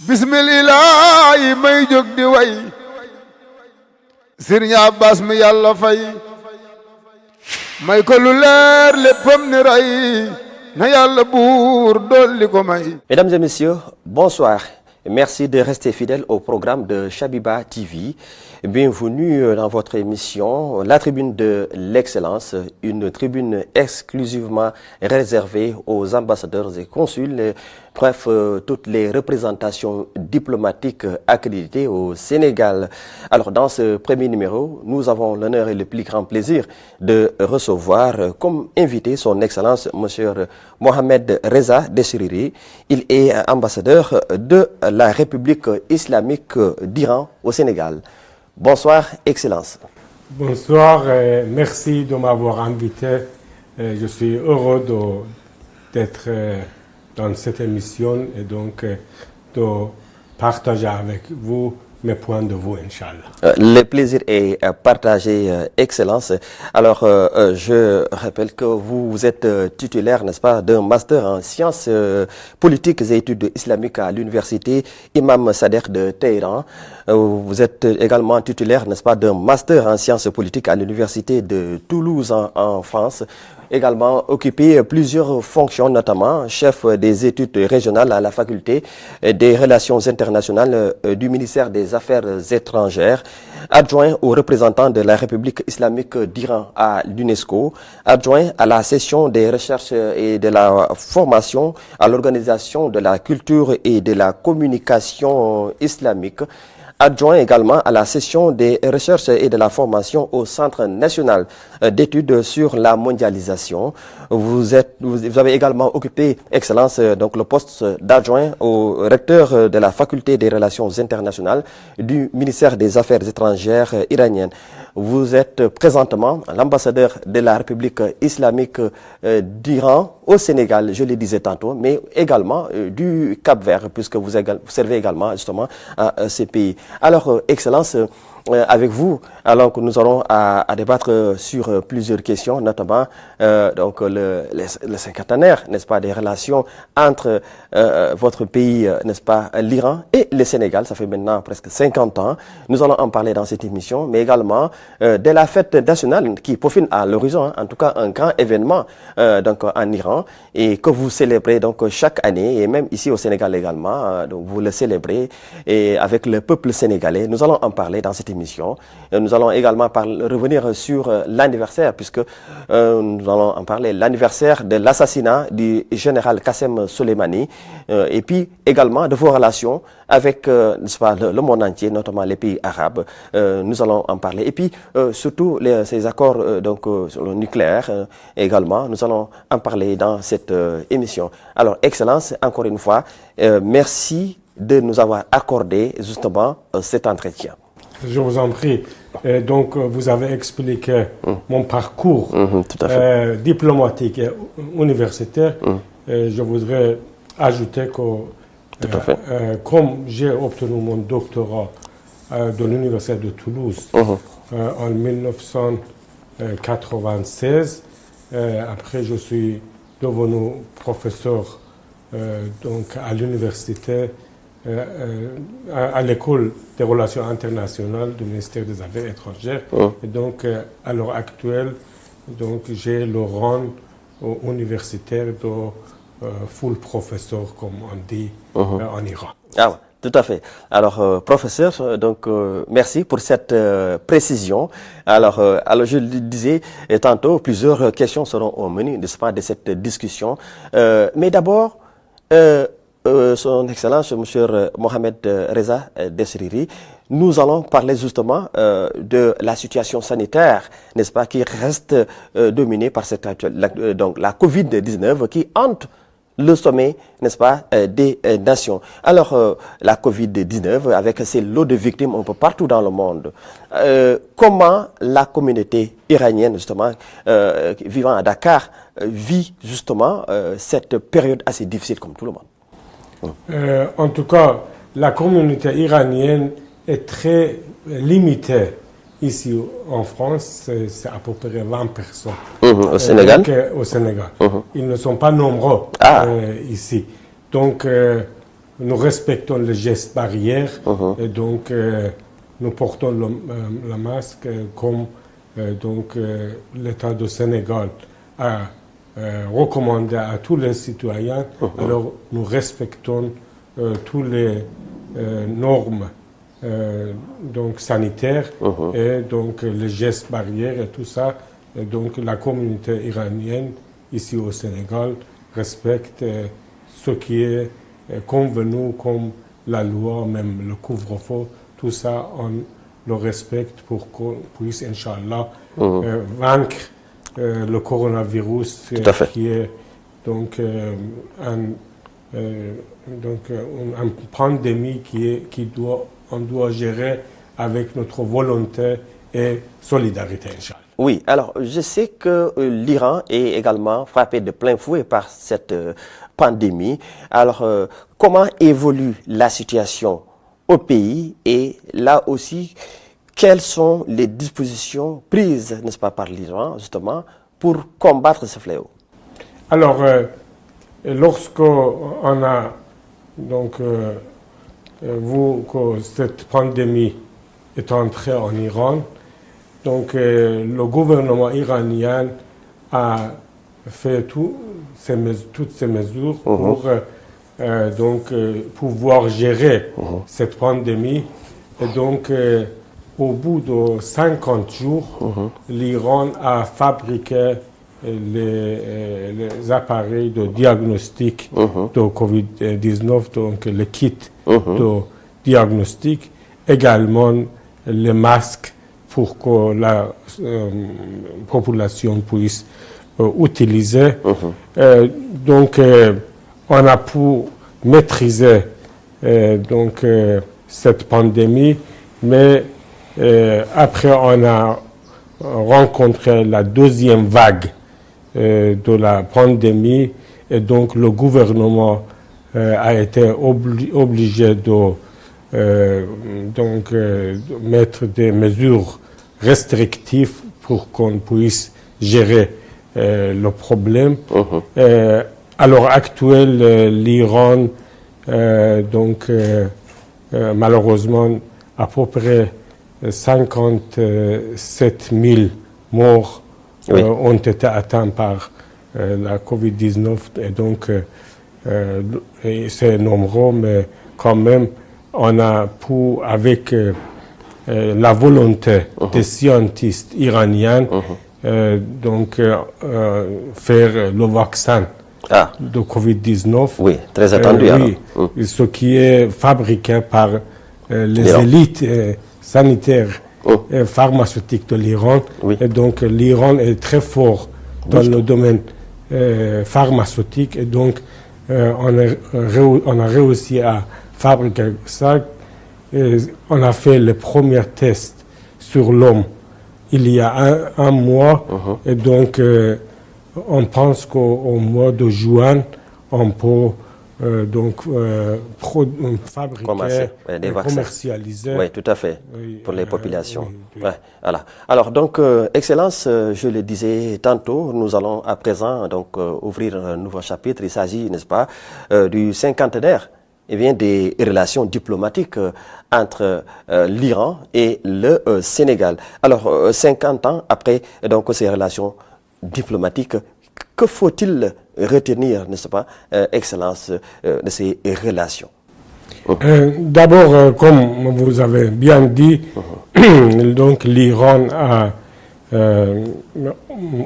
bismillah may jóg di way Serigne Abbas mi Yàlla fay may ko lu leer léppam ni ray na Yàlla buur dolli ko may. Mesdames et messieurs, bonsoir. Merci de rester fidèles au programme de Shabiba TV. Bienvenue dans votre émission La Tribune de l'Excellence, une tribune exclusivement réservée aux ambassadeurs et consuls, bref, toutes les représentations diplomatiques accréditées au Sénégal. Alors, dans ce premier numéro, nous avons l'honneur et le plus grand plaisir de recevoir comme invité son Excellence, Monsieur Mohamed Reza Dessiriri. Il est ambassadeur de la République islamique d'Iran au Sénégal. Bonsoir, Excellence. Bonsoir, merci de m'avoir invité. Je suis heureux d'être dans cette émission et donc de partager avec vous mes points de vue, Inch'Allah. Le plaisir est partagé, Excellence. Alors, je rappelle que vous êtes titulaire, n'est-ce pas, d'un master en sciences politiques et études islamiques à l'université Imam Sadegh de Téhéran. Vous êtes également titulaire, n'est-ce pas, d'un master en sciences politiques à l'université de Toulouse en France. Également occupé plusieurs fonctions, notamment chef des études régionales à la faculté des relations internationales du ministère des Affaires étrangères, adjoint au représentant de la République islamique d'Iran à l'UNESCO, adjoint à la session des recherches et de la formation à l'organisation de la culture et de la communication islamique, adjoint également à la session des recherches et de la formation au Centre national d'études sur la mondialisation. Vous avez également occupé, Excellence, donc le poste d'adjoint au recteur de la faculté des relations internationales du ministère des Affaires étrangères iraniennes. Vous êtes présentement l'ambassadeur de la République islamique d'Iran au Sénégal, je le disais tantôt, mais également du Cap-Vert, puisque vous servez également justement à ces pays. Alors, Excellence, avec vous, alors que nous aurons à débattre sur plusieurs questions, notamment donc le cinquantenaire, n'est-ce pas, des relations entre votre pays, n'est-ce pas, l'Iran et le Sénégal. Ça fait maintenant presque 50 ans. Nous allons en parler dans cette émission, mais également de la fête nationale qui profile à l'horizon, en tout cas un grand événement donc en Iran et que vous célébrez donc chaque année et même ici au Sénégal également. Donc vous le célébrez et avec le peuple sénégalais. Nous allons en parler dans cette émission. Nous allons également revenir sur l'anniversaire, puisque nous allons en parler, l'anniversaire de l'assassinat du général Qassem Soleimani, et puis également de vos relations avec n'est-ce pas, le monde entier, notamment les pays arabes. Nous allons en parler. Et puis surtout ces accords donc sur le nucléaire également. Nous allons en parler dans cette émission. Alors, Excellence, encore une fois, merci de nous avoir accordé justement cet entretien. Je vous en prie. Donc, vous avez expliqué mon parcours tout à fait. diplomatique et universitaire. Je voudrais ajouter que, comme j'ai obtenu mon doctorat de l'Université de Toulouse en 1996, après je suis devenu professeur donc à l'université à l'école des relations internationales du ministère des Affaires étrangères. Et donc, à l'heure actuelle, donc, j'ai le rang universitaire de full professeur, comme on dit en Iran. Ah ouais. Tout à fait. Alors, professeur, donc merci pour cette précision. Alors, je le disais tantôt, plusieurs questions seront au menu, n'est-ce pas, de cette discussion. Mais d'abord, Son Excellence, M. Mohamed Reza Dessiriri, nous allons parler justement de la situation sanitaire, n'est-ce pas, qui reste dominée par cette donc la Covid-19 qui hante le sommet, n'est-ce pas, des nations. Alors, la Covid-19, avec ses lots de victimes un peu partout dans le monde, comment la communauté iranienne, justement, vivant à Dakar, vit justement cette période assez difficile comme tout le monde? En tout cas, la communauté iranienne est très limitée. Ici en France, c'est à peu près 20 personnes. Au Sénégal au Sénégal. Ils ne sont pas nombreux ici. Donc, nous respectons les gestes barrières et donc nous portons le masque comme l'État du Sénégal a recommandé à tous les citoyens. Alors nous respectons toutes les normes sanitaires et donc les gestes barrières et tout ça. Et donc la communauté iranienne ici au Sénégal respecte ce qui est convenu comme la loi, même le couvre-feu, tout ça on le respecte pour qu'on puisse, Inch'Allah, vaincre le coronavirus qui est donc une pandémie on doit gérer avec notre volonté et solidarité, Inch'Allah. Oui, alors je sais que l'Iran est également frappé de plein fouet par cette pandémie. Alors comment évolue la situation au pays et là aussi, quelles sont les dispositions prises, n'est-ce pas, par l'Iran justement pour combattre ce fléau? Alors, lorsqu'on a donc vu que cette pandémie est entrée en Iran, donc le gouvernement iranien a fait toutes ces mesures pour pouvoir gérer cette pandémie. Et donc, au bout de 50 jours, l'Iran a fabriqué les appareils de diagnostic de Covid-19, donc le kit de diagnostic, également les masques pour que la population puisse utiliser. Donc, on a pu maîtriser cette pandémie, mais après on a rencontré la deuxième vague de la pandémie et donc le gouvernement a été obligé de mettre des mesures restrictives pour qu'on puisse gérer le problème. À l'heure actuelle, l'Iran, malheureusement, à peu près 57 000 morts ont été atteints par la Covid-19. Et donc, c'est nombreux, mais quand même, on a pu, avec la volonté des scientifiques iraniens, faire le vaccin de Covid-19. Oui, très attendu. Ce qui est fabriqué par les élites sanitaires et pharmaceutiques de l'Iran. Et donc l'Iran est très fort dans le domaine pharmaceutique. Et donc on a réussi à fabriquer ça. Et on a fait les premiers tests sur l'homme il y a un mois. Et donc on pense qu'au mois de juin, on peut fabriquer des vaccins. Commercialiser. Oui, tout à fait, pour les populations. Ouais, voilà. Alors, donc, Excellence, je le disais tantôt, nous allons à présent ouvrir un nouveau chapitre. Il s'agit, n'est-ce pas, du cinquantenaire des relations diplomatiques entre l'Iran et le Sénégal. Alors, 50 ans après ces relations diplomatiques, que faut-il retenir, n'est-ce pas, Excellence, de ces relations? D'abord, comme vous avez bien dit, donc l'Iran a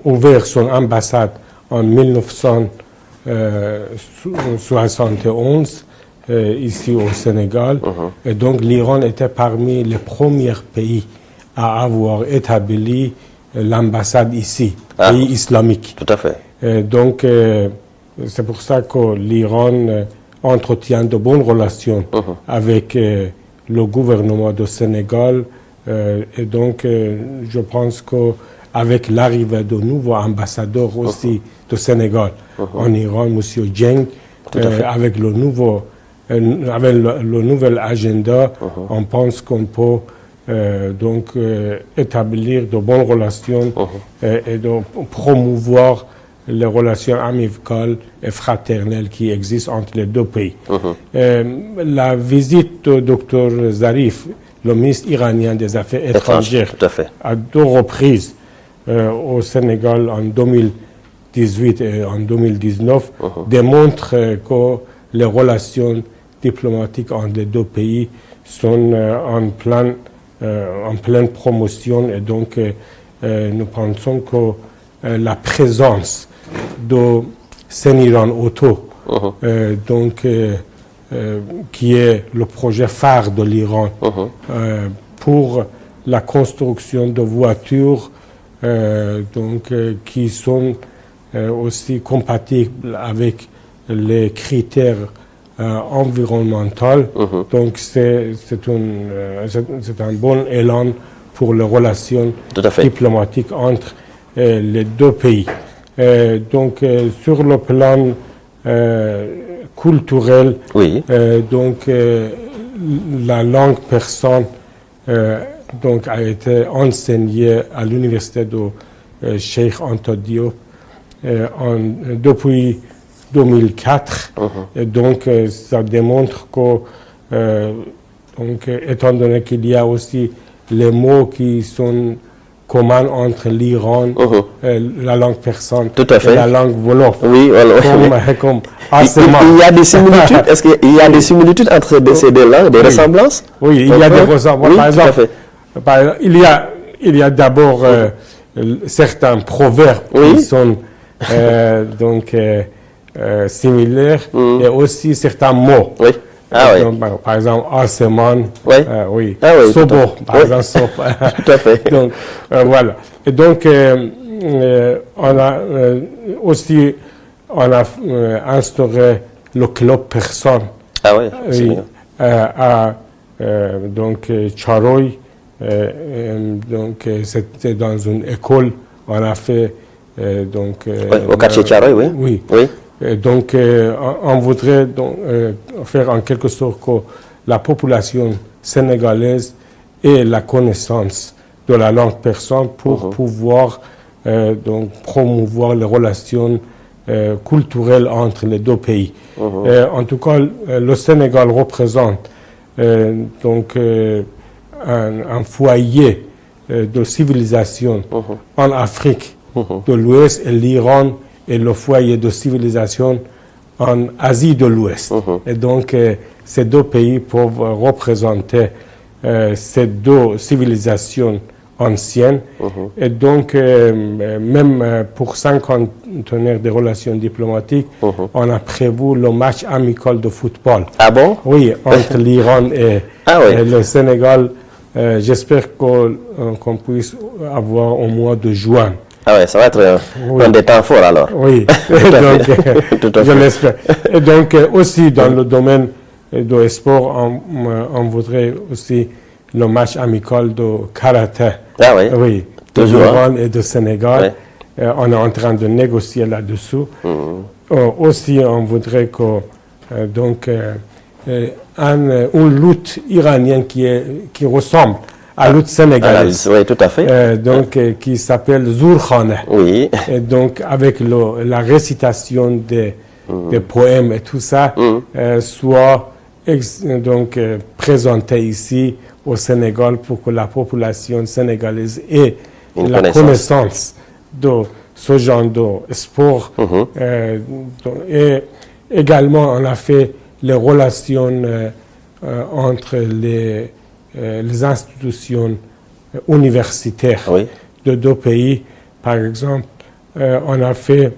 ouvert son ambassade en 1971 ici au Sénégal. Et donc l'Iran était parmi les premiers pays à avoir établi l'ambassade ici, pays islamique. Tout à fait. Donc, c'est pour ça que l'Iran entretient de bonnes relations avec le gouvernement du Sénégal. Et donc, je pense qu'avec l'arrivée de nouveaux ambassadeurs aussi du Sénégal en Iran, M. Dieng, avec le nouvel agenda, on pense qu'on peut établir de bonnes relations et de promouvoir les relations amicales et fraternelles qui existent entre les deux pays. La visite du docteur Zarif, le ministre iranien des Affaires étrangères, tout à fait. à 2 reprises au Sénégal en 2018 et en 2019, démontre que les relations diplomatiques entre les deux pays sont en pleine promotion, et donc nous pensons que la présence de Seniran Auto, qui est le projet phare de l'Iran pour la construction de voitures qui sont aussi compatibles avec les critères environnementaux. Donc c'est un bon élan pour les relations diplomatiques entre les deux pays. Sur le plan culturel, la langue persane a été enseignée à l'université de Cheikh Anta Diop depuis 2004. Et donc ça démontre que, étant donné qu'il y a aussi les mots qui sont communs entre l'Iran, la langue persane et la langue wolof. Oui, comme il y a des similitudes. Est-ce qu'il y a des similitudes entre ces deux langues, des ressemblances? Oui, il y a des ressemblances. Par exemple, il y a d'abord certains proverbes qui sont similaires, et aussi certains mots. Donc, par exemple, Aseman, Sobo, par exemple, Sobo. Tout à fait. Donc, voilà. Et donc, on a instauré le club personne. Ah oui, à Charoy. C'était dans une école. On a fait au quartier Charoy, oui. Et donc, on voudrait faire en quelque sorte que la population sénégalaise ait la connaissance de la langue persane pour pouvoir promouvoir les relations culturelles entre les deux pays. En tout cas, le Sénégal représente un foyer de civilisation en Afrique de l'Ouest, et l'Iran est le foyer de civilisation en Asie de l'Ouest. Et donc, ces deux pays peuvent représenter ces deux civilisations anciennes. Et donc, même pour cinquantenaire des relations diplomatiques, on a prévu le match amical de football. Ah bon? Oui, entre l'Iran et le Sénégal. J'espère qu'on puisse avoir au mois de juin. Ah ouais, ça va être un des temps forts alors. Oui, donc, je l'espère. Et donc aussi dans le domaine de sport, on voudrait aussi le match amical de karaté. Ah oui, oui, de l'Iran et du Sénégal. On est en train de négocier là-dessous. Aussi, on voudrait que une lutte iranienne qui ressemble à la lutte sénégalaise. Oui, tout à fait. Qui s'appelle Zourkhane. Oui. Et donc, avec la récitation des poèmes et tout ça, soit présenté ici au Sénégal pour que la population sénégalaise ait la connaissance de ce genre de sport. Et également, on a fait les relations entre les institutions universitaires de deux pays. Par exemple, on a fait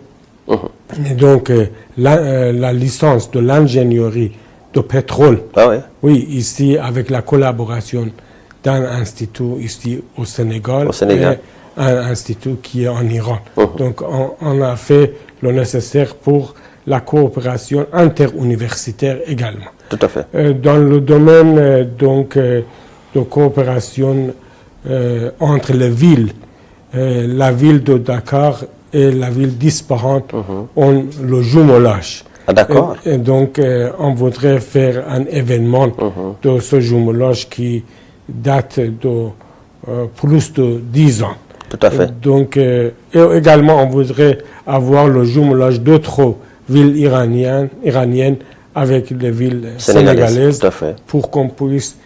la licence de l'ingénierie de pétrole. Oui, ici, avec la collaboration d'un institut ici au Sénégal. Et un institut qui est en Iran. Donc, on a fait le nécessaire pour la coopération interuniversitaire également. Tout à fait. Dans le domaine de coopération entre les villes, la ville de Dakar et la ville d'Ispahan ont le jumelage. Ah, d'accord. Et donc, on voudrait faire un événement de ce jumelage qui date de plus de 10 ans. Tout à fait. Donc, et également, on voudrait avoir le jumelage d'autres villes iraniennes avec les villes sénégalaises tout à fait. pour qu'on puisse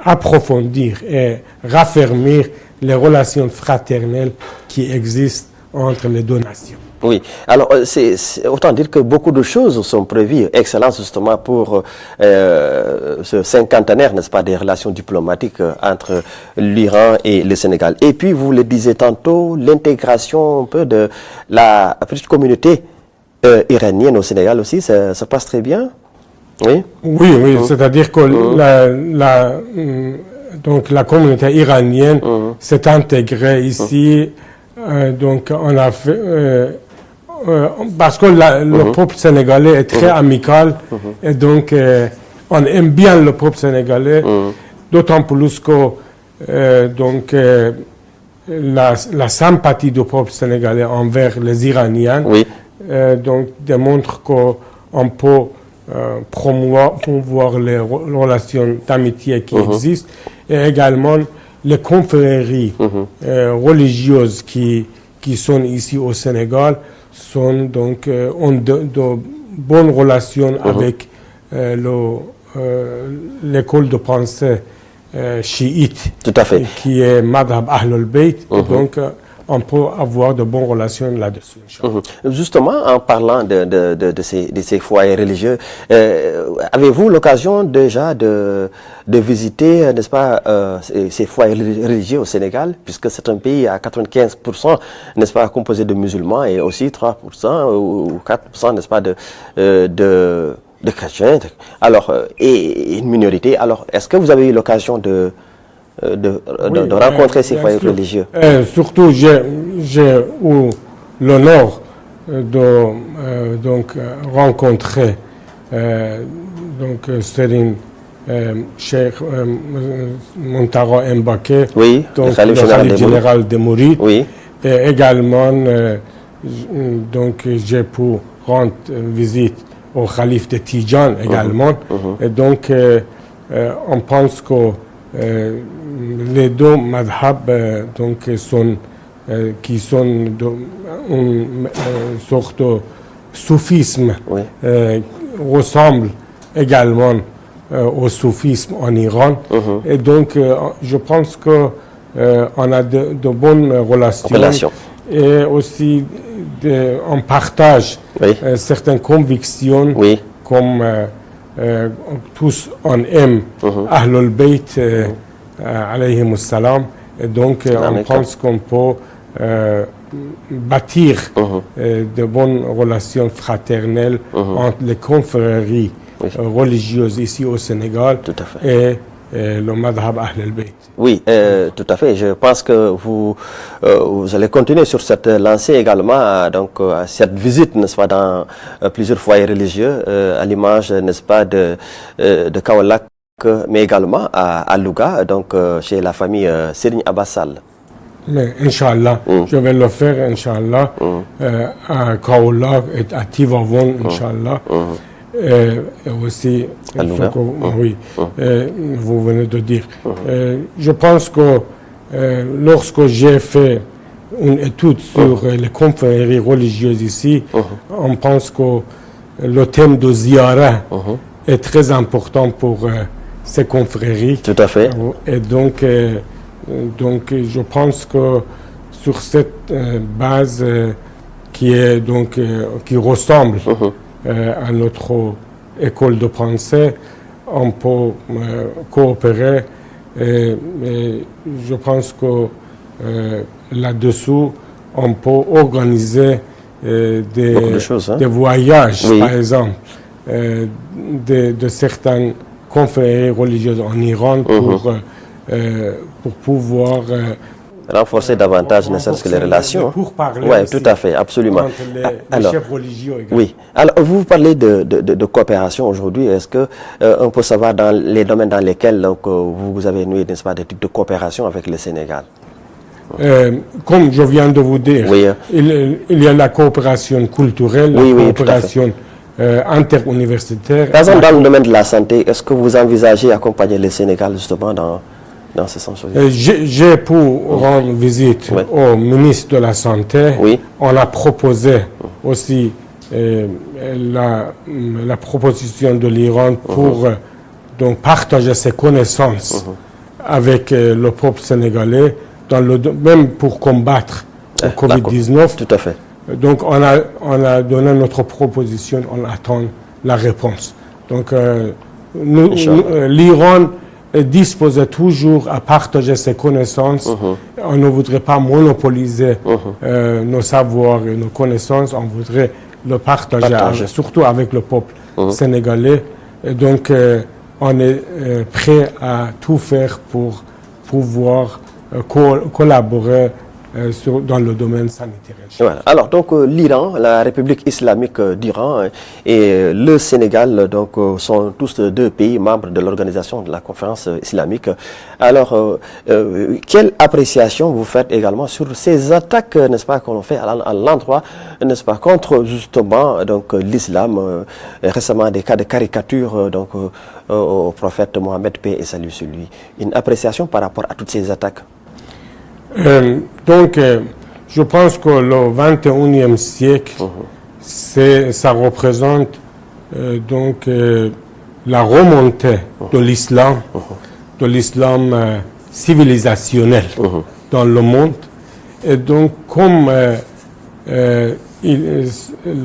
approfondir et raffermir les relations fraternelles qui existent entre les deux nations. Oui, alors c'est autant dire que beaucoup de choses sont prévues, Excellence, justement pour ce cinquantenaire, n'est-ce pas, des relations diplomatiques entre l'Iran et le Sénégal. Et puis, vous le disiez tantôt, l'intégration un peu de la petite communauté iranienne au Sénégal aussi, ça passe très bien. Oui, oui, c'est-à-dire que donc la communauté iranienne s'est intégrée ici. Donc, on a fait... parce que le peuple sénégalais est très amical et donc on aime bien le peuple sénégalais, d'autant plus que donc, la sympathie du peuple sénégalais envers les Iraniens donc, démontre qu'on peut promouvoir les relations d'amitié qui existent et également les confréries religieuses qui sont ici au Sénégal sont donc ont de bonnes relations avec l'école de pensée chiite. Tout à fait. Qui est Madhab Ahlul Bayt. Donc on peut avoir de bonnes relations là-dessus. Justement, en parlant de ces foyers religieux, avez-vous l'occasion déjà de visiter, n'est-ce pas, ces foyers religieux au Sénégal, puisque c'est un pays à 95%, n'est-ce pas, composé de musulmans et aussi 3% ou 4%, n'est-ce pas, de chrétiens, alors, et une minorité. Alors, est-ce que vous avez eu l'occasion de rencontrer ces foyers religieux? Surtout, j'ai eu l'honneur de donc rencontrer donc Serigne Cheikh Montara Mbacké, oui, donc le khalife général des Mourides. Oui. Et également, donc j'ai pu rendre visite au khalife de Tidjane également. Et donc, on pense que les deux madhab donc qui sont une sorte de soufisme ressemblent également au soufisme en Iran. Et donc je pense que on a de bonnes relations. Et aussi on partage certaines convictions comme tous on aime Ahlul Bayt alayhim salam, et donc on pense qu'on peut bâtir de bonnes relations fraternelles entre les confréries religieuses ici au Sénégal et le madhab Ahlul Bayt. Oui, tout à fait. Je pense que vous allez continuer sur cette lancée également, donc cette visite, n'est-ce pas, dans plusieurs foyers religieux, à l'image, n'est-ce pas, de Kaolack, mais également à Louga, donc chez la famille Serigne Abbas Sall. Mais Inch'Allah, je vais le faire, Inch'Allah, à Kaolack et à Tivaouane, Inch'Allah. Et aussi, oui, vous venez de dire. Je pense que lorsque j'ai fait une étude sur les confréries religieuses ici, on pense que le thème de Ziyara est très important pour ces confréries. Tout à fait. Et donc je pense que sur cette base qui est donc qui ressemble à notre école de pensée, on peut coopérer. Et je pense que là-dessous, on peut organiser des voyages, par exemple, de certaines confréries religieuses en Iran pour pouvoir renforcer davantage, ne serait-ce que les relations. Oui, tout à fait, absolument. Les chefs religieux également. Oui. Alors, vous parlez de coopération aujourd'hui. Est-ce que on peut savoir dans les domaines dans lesquels donc, vous avez noué, n'est-ce pas, des types de coopération avec le Sénégal? Comme je viens de vous dire, il y a la coopération culturelle, la coopération interuniversitaire. Par exemple, dans le domaine de la santé, est-ce que vous envisagez accompagner le Sénégal justement dans dans ce sens. J'ai pour rendre visite au ministre de la Santé. Oui. On a proposé aussi la proposition de l'Iran pour donc partager ses connaissances avec le peuple sénégalais, même pour combattre le Covid-19. Tout à fait. Donc on a donné notre proposition, on attend la réponse. Donc l'Iran dispose toujours à partager ses connaissances. On ne voudrait pas monopoliser nos savoirs et nos connaissances, on voudrait le partager. Surtout avec le peuple sénégalais. Et donc on est prêt à tout faire pour pouvoir collaborer dans le domaine sanitaire. Voilà. Alors, donc, l'Iran, la République islamique d'Iran et le Sénégal donc, sont tous deux pays membres de l'organisation de la conférence islamique. Alors, quelle appréciation vous faites également sur ces attaques, n'est-ce pas, qu'on fait à l'endroit, n'est-ce pas, contre justement donc l'islam, récemment des cas de caricature donc au prophète Mohammed, paix et salut sur lui. Une appréciation par rapport à toutes ces attaques? Donc, je pense que le 21e siècle, ça représente donc la remontée de l'islam civilisationnel dans le monde. Et donc, comme le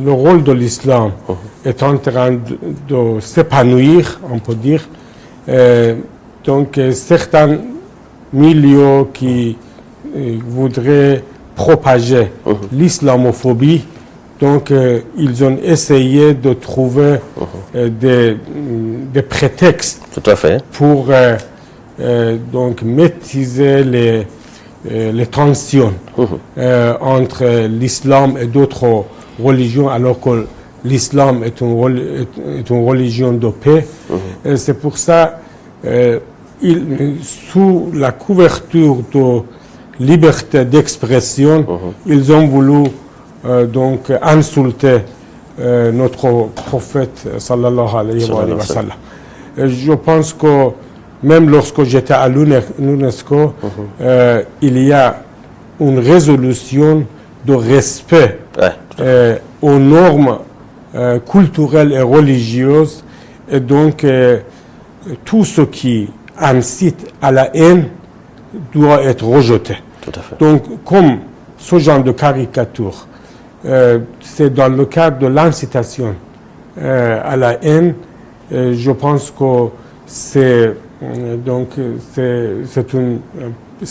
rôle de l'islam est en train de s'épanouir, on peut dire, donc certains milieux qui voudraient propager l'islamophobie. Donc, ils ont essayé de trouver des prétextes pour donc maîtriser les tensions entre l'islam et d'autres religions, alors que l'islam est une religion de paix. C'est pour ça, sous la couverture de liberté d'expression, ils ont voulu donc insulter notre prophète sallallahu alayhi wa sallam. Je pense que même lorsque j'étais à l'UNESCO, il y a une résolution de respect aux normes culturelles et religieuses, et donc tout ce qui incite à la haine doit être rejeté. Donc, comme ce genre de caricature, c'est dans le cadre de l'incitation à la haine, je pense que c'est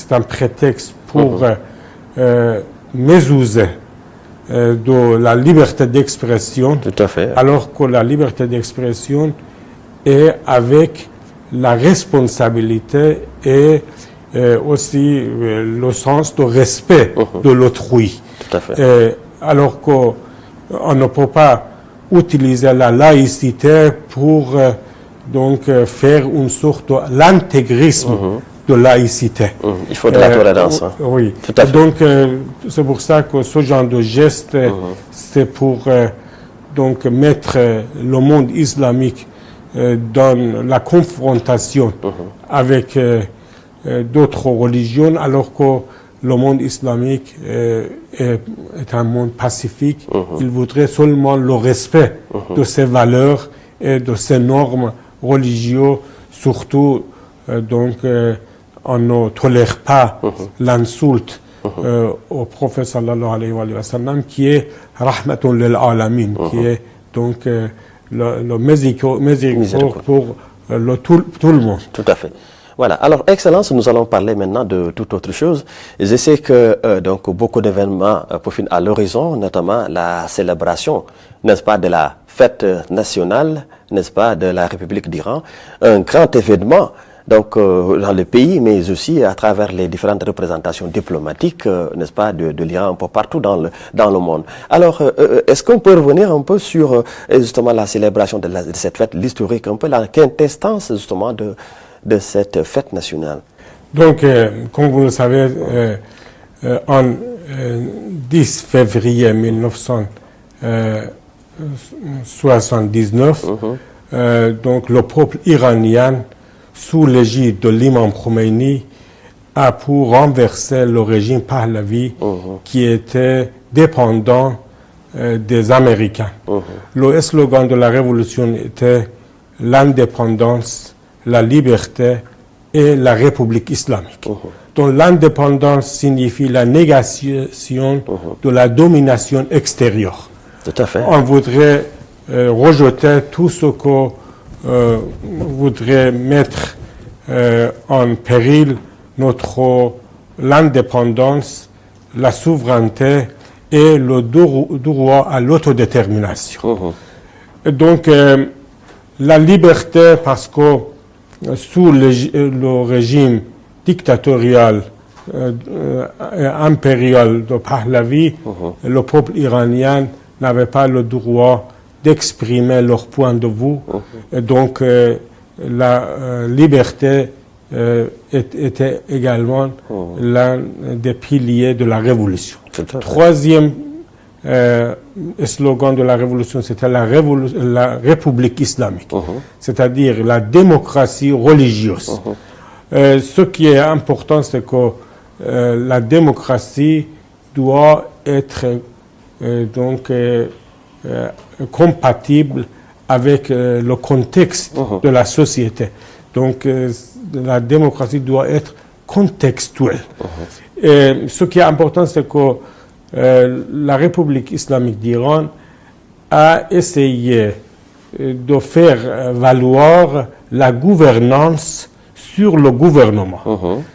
un prétexte pour mésuser de la liberté d'expression, alors que la liberté d'expression est avec la responsabilité et aussi le sens de respect de l'autrui. Alors qu'on ne peut pas utiliser la laïcité pour donc faire une sorte de l'intégrisme de laïcité. Il faut de la tolérance. Oui. Donc c'est pour ça que ce genre de geste, c'est pour donc mettre le monde islamique dans la confrontation avec d'autres religions, alors que le monde islamique est un monde pacifique. Il voudrait seulement le respect de ses valeurs et de ses normes religieuses. Surtout, donc, on ne tolère pas l'insulte au prophète sallallahu alayhi wa sallam, qui est rahmatun lil alamin, qui est donc le miséricorde pour tout le monde. Tout à fait. Voilà. Alors, Excellence, nous allons parler maintenant de toute autre chose. Je sais que donc beaucoup d'événements profilent à l'horizon, notamment la célébration, n'est-ce pas, de la fête nationale, n'est-ce pas, de la République d'Iran, un grand événement. Donc, dans le pays, mais aussi à travers les différentes représentations diplomatiques, n'est-ce pas, de l'Iran un peu partout dans le monde. Alors, est-ce qu'on peut revenir un peu sur justement la célébration de cette fête, l'historique, un peu la quintessence justement de cette fête nationale? Donc, comme vous le savez, en 10 février 1979, donc le peuple iranien sous l'égide de l'imam Khomeini, a pour renverser le régime Pahlavi qui était dépendant des Américains. Le slogan de la révolution était l'indépendance, la liberté et la République islamique. Donc l'indépendance signifie la négation de la domination extérieure. Tout à fait. On voudrait rejeter tout ce qu'on voudrait mettre en péril l'indépendance, la souveraineté et le droit à l'autodétermination. Donc, la liberté, parce que sous le régime dictatorial impérial de Pahlavi, le peuple iranien n'avait pas le droit d'exprimer leur point de vue. Et donc, la liberté était également l'un des piliers de la révolution. Troisième slogan de la révolution, c'était la République islamique, c'est-à-dire la démocratie religieuse. Ce qui est important, c'est que la démocratie doit être compatible avec le contexte de la société. Donc, la démocratie doit être contextuelle. Et ce qui est important, c'est que la République islamique d'Iran a essayé de faire valoir la gouvernance sur le gouvernement.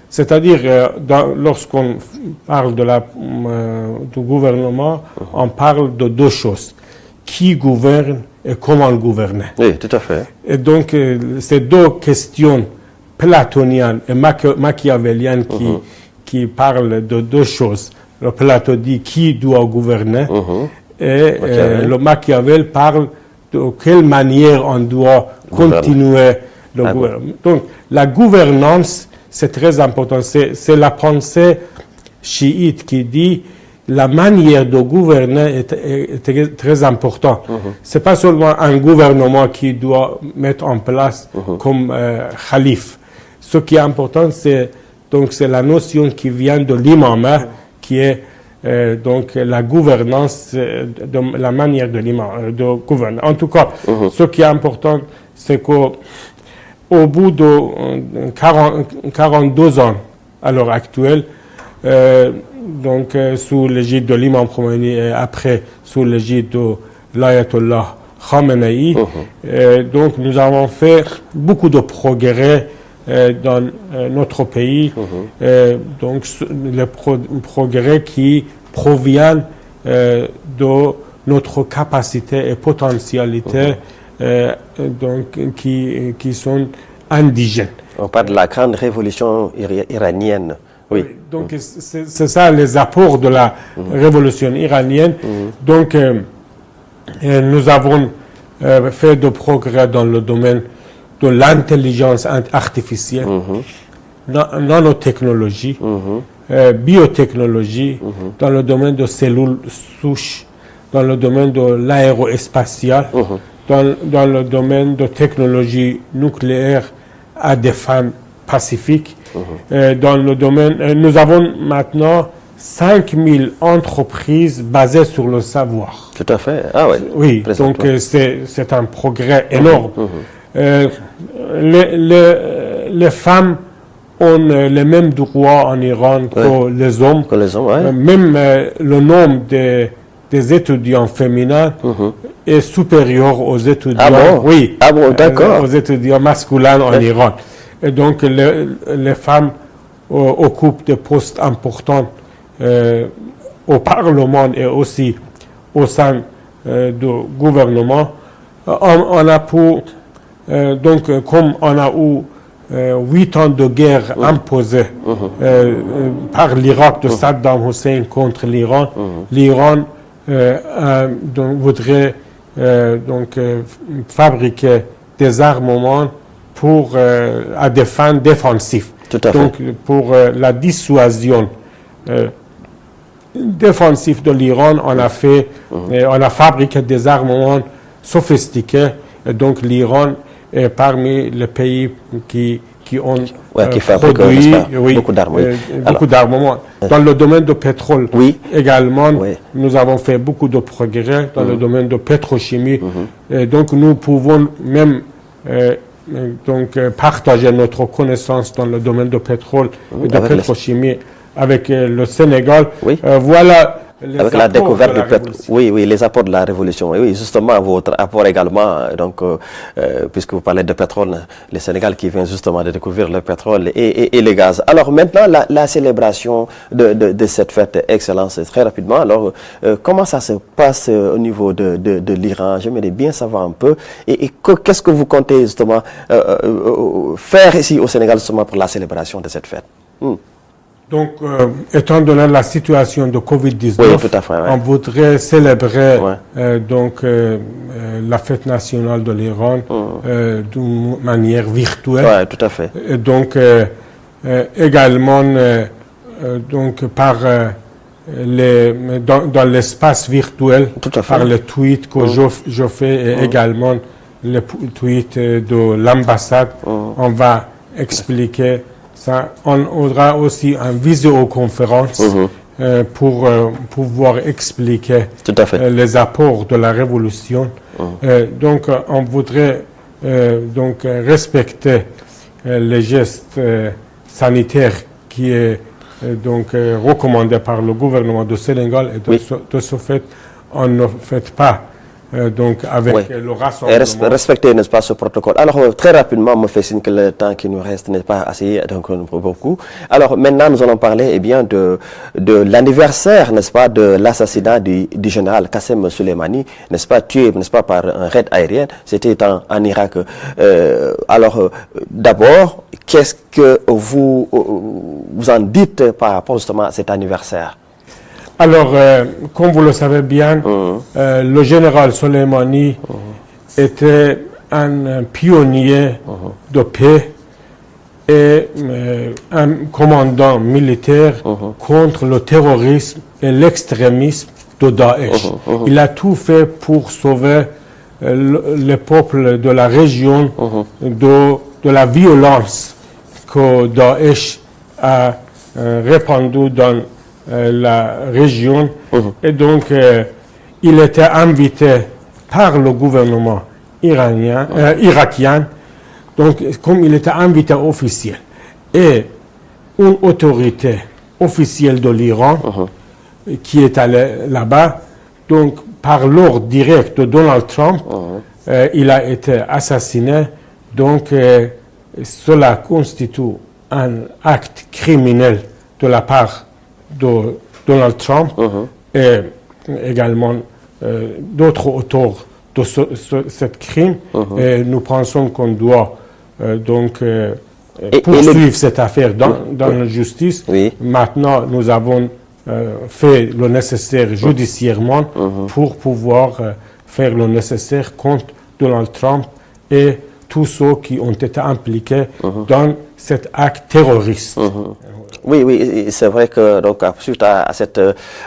C'est-à-dire, lorsqu'on parle du gouvernement, on parle de deux choses. Qui gouverne et comment gouverner. Oui, tout à fait. Et donc, ces deux questions platoniennes et machiavéliennes qui parlent de deux choses. Le Platon dit qui doit gouverner et le Machiavel parle de quelle manière on doit continuer le gouvernement. Donc, la gouvernance, c'est très important. C'est la pensée chiite qui dit la manière de gouverner est très importante. Ce n'est pas seulement un gouvernement qui doit mettre en place comme calife. Ce qui est important, c'est la notion qui vient de l'imam, qui est donc la gouvernance, la manière de gouverner. En tout cas, ce qui est important, c'est qu'au bout de 42 ans, à l'heure actuelle, sous l'égide de l'imam Khomeini et après sous l'égide de l'ayatollah Khamenei, donc nous avons fait beaucoup de progrès dans notre pays, donc les progrès qui proviennent de notre capacité et potentialité qui sont indigènes. On parle de la grande révolution iranienne. Oui. Donc c'est ça les apports de la révolution iranienne. Donc nous avons fait de progrès dans le domaine de l'intelligence artificielle, nanotechnologie, biotechnologie, dans le domaine de cellules souches, dans le domaine de l'aérospatial, dans le domaine de technologie nucléaire à des fins pacifiques. Dans le domaine, nous avons maintenant 5000 entreprises basées sur le savoir. Tout à fait. Ah ouais. Oui, donc c'est un progrès énorme. Les femmes ont les mêmes droits en Iran que les hommes. Que les hommes, même le nombre des étudiants féminins est supérieur aux étudiants, aux étudiants masculins en Iran. Et donc les femmes occupent des postes importants au Parlement et aussi au sein du gouvernement. On a comme on a eu 8 ans de guerre imposée par l'Irak de Saddam Hussein contre l'Iran, l'Iran voudrait fabriquer des armements à des fins défensives. Donc pour la dissuasion défensive de l'Iran, on a fabriqué des armements sophistiqués. Et donc l'Iran est parmi les pays qui ont qui fabriquent, produit beaucoup d'armes. Oui. Beaucoup d'armements. Dans le domaine du pétrole également, nous avons fait beaucoup de progrès dans le domaine de pétrochimie. Et donc nous pouvons même partager notre connaissance dans le domaine du pétrole et de pétrochimie avec le Sénégal. Voilà. Avec la découverte du pétrole, les apports de la révolution. Oui, justement, votre apport également, donc, puisque vous parlez de pétrole, le Sénégal qui vient justement de découvrir le pétrole et les gaz. Alors maintenant, la célébration de cette fête Excellence, très rapidement. Alors, comment ça se passe au niveau de l'Iran? J'aimerais bien savoir un peu. Et qu'est-ce que vous comptez justement faire ici au Sénégal justement pour la célébration de cette fête? Donc, étant donné la situation de Covid-19, on voudrait célébrer la fête nationale de l'Iran d'une manière virtuelle. Oui, tout à fait. Et donc, également, par dans l'espace virtuel, par les tweets que je fais et également les tweets de l'ambassade, on va expliquer. Ça, on aura aussi une visioconférence pour pouvoir expliquer les apports de la révolution. Donc, on voudrait respecter les gestes sanitaires qui est recommandé par le gouvernement de Sénégal et de ce fait, on ne fait pas avec le rassemblement. Respecter, n'est-ce pas, ce protocole. Alors, très rapidement, me fait signe que le temps qui nous reste n'est pas assez, donc beaucoup. Alors, maintenant, nous allons parler, de l'anniversaire, n'est-ce pas, de l'assassinat du général Qassem Soleimani, n'est-ce pas, tué, n'est-ce pas, par un raid aérien. C'était en Irak. D'abord, qu'est-ce que vous en dites par rapport justement à cet anniversaire? Alors, comme vous le savez bien, le général Soleimani était un pionnier de paix et un commandant militaire contre le terrorisme et l'extrémisme de Daesh. Il a tout fait pour sauver le peuple de la région de la violence que Daesh a répandue dans la région. Et donc il était invité par le gouvernement irakien, donc comme il était invité officiel et une autorité officielle de l'Iran qui est allée là-bas, donc par l'ordre direct de Donald Trump, il a été assassiné. Donc cela constitue un acte criminel de la part de Donald Trump et également d'autres auteurs de ce crime. Et nous pensons qu'on doit poursuivre cette affaire dans la justice. Maintenant, nous avons fait le nécessaire judiciairement pour pouvoir faire le nécessaire contre Donald Trump et tous ceux qui ont été impliqués dans cet acte terroriste. Oui, c'est vrai que donc suite à cet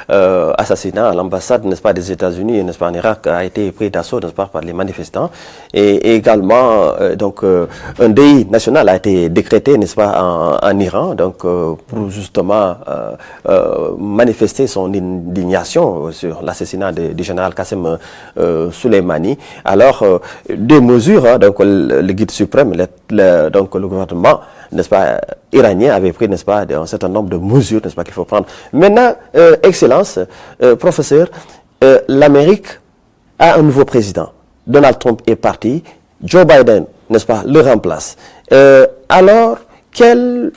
assassinat, l'ambassade, n'est-ce pas, des États-Unis, n'est-ce pas, en Irak a été pris d'assaut, n'est-ce pas, par les manifestants, et également un deuil national a été décrété, n'est-ce pas, en Iran, donc pour justement manifester son indignation sur l'assassinat du général Qassem Soleimani. Alors des mesures, donc le guide suprême, donc le gouvernement, n'est-ce pas, iranien avait pris, n'est-ce pas, un certain nombre de mesures, n'est-ce pas, qu'il faut prendre. Maintenant, Excellence, professeur, l'Amérique a un nouveau président. Donald Trump est parti, Joe Biden, n'est-ce pas, le remplace. Alors, quelle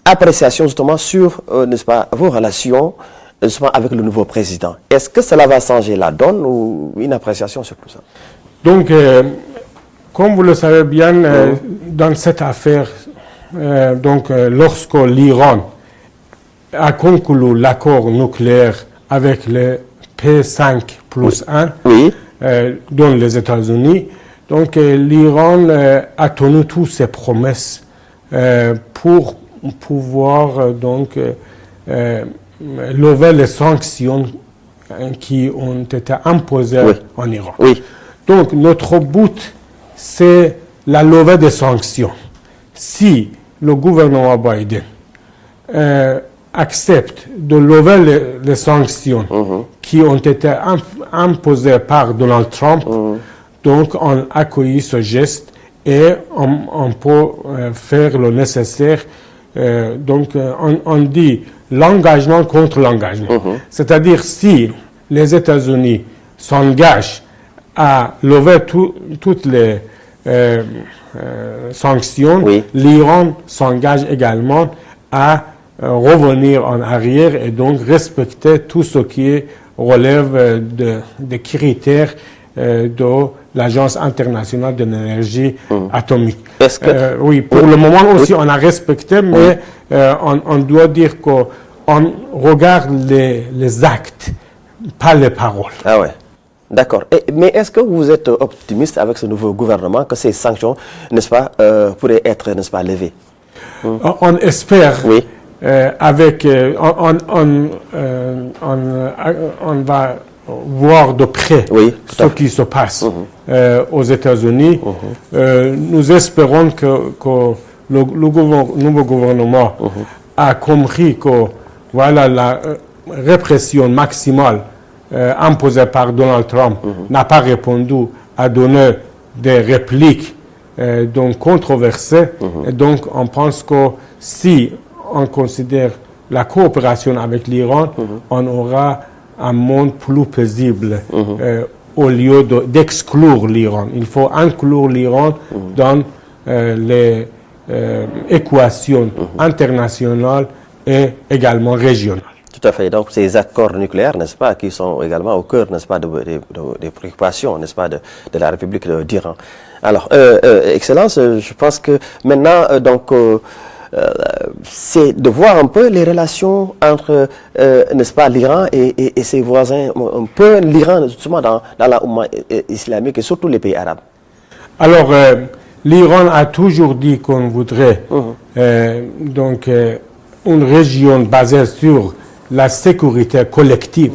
appréciation justement sur, n'est-ce pas, vos relations justement avec le nouveau président? Est-ce que cela va changer la donne ou une appréciation sur tout ça? Donc, comme vous le savez bien, dans cette affaire, lorsque l'Iran a conclu l'accord nucléaire avec le P5+1, dont les États-Unis, donc l'Iran a tenu toutes ses promesses pour pouvoir lever les sanctions qui ont été imposées en Iran. Donc notre but, c'est la levée des sanctions. Si le gouvernement Biden accepte de lever les sanctions qui ont été imposées par Donald Trump, donc on accueille ce geste et on peut faire le nécessaire. Donc on dit l'engagement contre l'engagement. C'est-à-dire si les États-Unis s'engagent à lever toutes les sanctions, oui, l'Iran s'engage également à revenir en arrière et donc respecter tout ce qui relève des critères de l'Agence internationale de l'énergie atomique. Oui, pour le moment aussi, on a respecté, mais on doit dire qu'on regarde les actes, pas les paroles. Ah ouais. D'accord. Mais est-ce que vous êtes optimiste avec ce nouveau gouvernement que ces sanctions, n'est-ce pas, pourraient être, n'est-ce pas, levées? On espère. Oui. On va voir de près, oui, ce qui se passe aux États-Unis. Nous espérons que le nouveau gouvernement a compris que voilà, la répression maximale imposée par Donald Trump n'a pas répondu à donner des répliques donc controversées. Et donc on pense que si on considère la coopération avec l'Iran, on aura un monde plus paisible au lieu d'exclure l'Iran. Il faut inclure l'Iran dans les équations internationales et également régionales. Tout à fait. Donc, ces accords nucléaires, n'est-ce pas, qui sont également au cœur, n'est-ce pas, des préoccupations, n'est-ce pas, de la République d'Iran. Alors, Excellence, je pense que maintenant, donc, c'est de voir un peu les relations entre, n'est-ce pas, l'Iran et ses voisins, un peu l'Iran, justement, dans la Oumma islamique et surtout les pays arabes. Alors, l'Iran a toujours dit qu'on voudrait donc une région basée sur la sécurité collective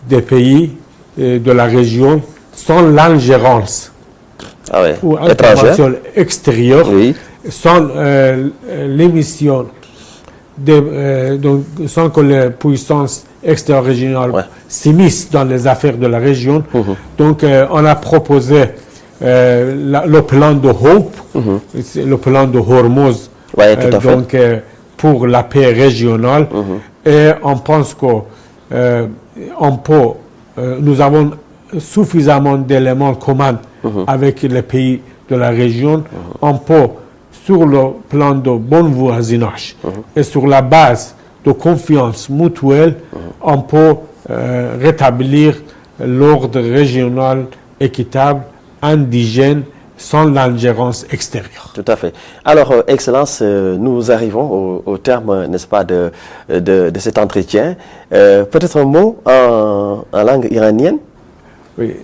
des pays de la région sans l'ingérence ou intervention extérieure, sans l'émission, sans que les puissances extra-régionales s'immiscent dans les affaires de la région. Donc, on a proposé le plan de Hope, le plan de Hormuz, donc pour la paix régionale. Et on pense que nous avons suffisamment d'éléments communs avec les pays de la région. On peut, sur le plan de bon voisinage et sur la base de confiance mutuelle, on peut rétablir l'ordre régional équitable, indigène, sans l'ingérence extérieure. Tout à fait. Alors, Excellence, nous arrivons au terme, n'est-ce pas, de cet entretien. Peut-être un mot en langue iranienne? Oui.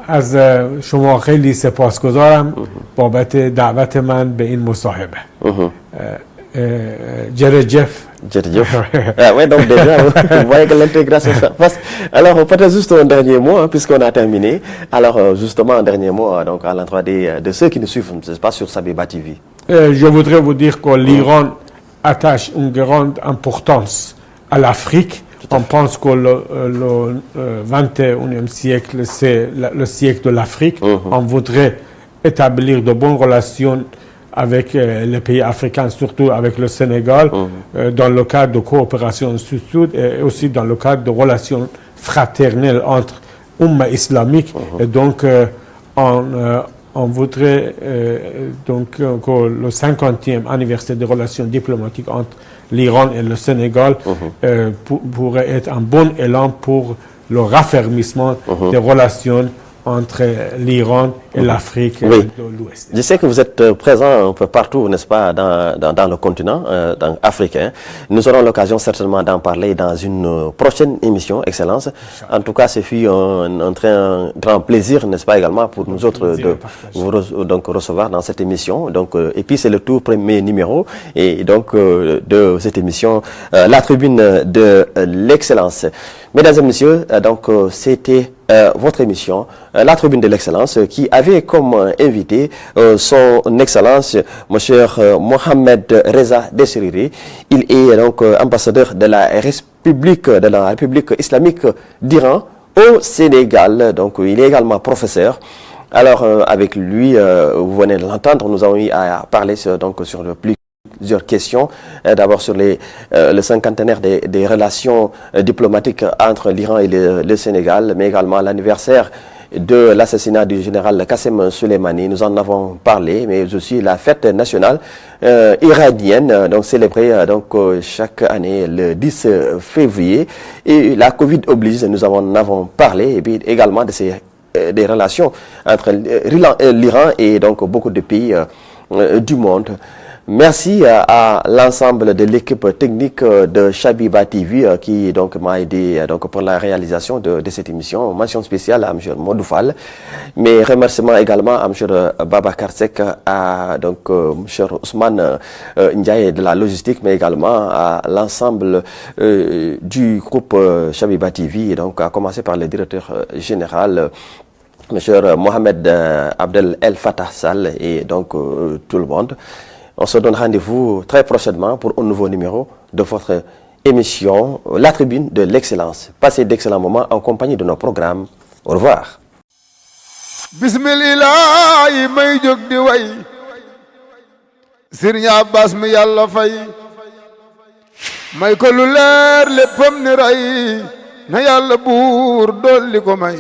از شما خیلی سپاسگزارم بابت دعوت من به این مصاحبه. جرجف. Oui, donc déjà, vous voyez que l'intégration se passe. Alors, peut-être juste un dernier mot, hein, puisqu'on a terminé. Alors, justement, un dernier mot donc, à l'endroit de ceux qui nous suivent, c'est pas sur Sabiba TV. Je voudrais vous dire que l'Iran attache une grande importance à l'Afrique. On pense que le 21e siècle, c'est le siècle de l'Afrique. On voudrait établir de bonnes relations avec les pays africains, surtout avec le Sénégal, dans le cadre de coopération sud-sud et aussi dans le cadre de relations fraternelles entre Oumma islamique. Et donc, on voudrait donc, que le 50e anniversaire des relations diplomatiques entre l'Iran et le Sénégal pourrait être un bon élan pour le raffermissement des relations entre l'Iran et l'Afrique de l'Ouest. Je sais que vous êtes présent un peu partout, n'est-ce pas, dans le continent africain. Nous aurons l'occasion certainement d'en parler dans une prochaine émission, Excellence. En tout cas, ce fut un grand plaisir, n'est-ce pas, également pour nous autres de vous donc, recevoir dans cette émission. Donc, et puis, c'est le tout premier numéro et donc de cette émission, la tribune de l'Excellence. Mesdames et messieurs, donc c'était votre émission, La Tribune de l'Excellence, qui avait comme invité son Excellence, Monsieur Mohamed Reza Desiriri. Il est donc ambassadeur de la République islamique d'Iran au Sénégal. Donc, il est également professeur. Alors, avec lui, vous venez de l'entendre, nous avons eu à parler sur plusieurs questions. D'abord sur le cinquantenaire des relations diplomatiques entre l'Iran et le Sénégal, mais également l'anniversaire de l'assassinat du général Qassem Soleimani. Nous en avons parlé, mais aussi la fête nationale iranienne, donc célébrée chaque année le 10 février. Et la Covid oblige, nous en avons parlé, et puis également des relations entre l'Iran et donc beaucoup de pays du monde. Merci à l'ensemble de l'équipe technique de Shabiba TV qui donc m'a aidé pour la réalisation de cette émission. Mention spéciale à M. Modoufal, mais remerciements également à M. Babacar Sek, à M. Ousmane Ndiaye de la logistique, mais également à l'ensemble du groupe Shabiba TV, donc à commencer par le directeur général M. Mohamed Abdel El Fattah Sall et donc tout le monde. On se donne rendez-vous très prochainement pour un nouveau numéro de votre émission La Tribune de l'Excellence. Passez d'excellents moments en compagnie de nos programmes. Au revoir. Bismillah may jóg di way Serigne Abbas mi Yàlla fay may ko lu leer léppam ni ray na Yàlla buur dolli ko may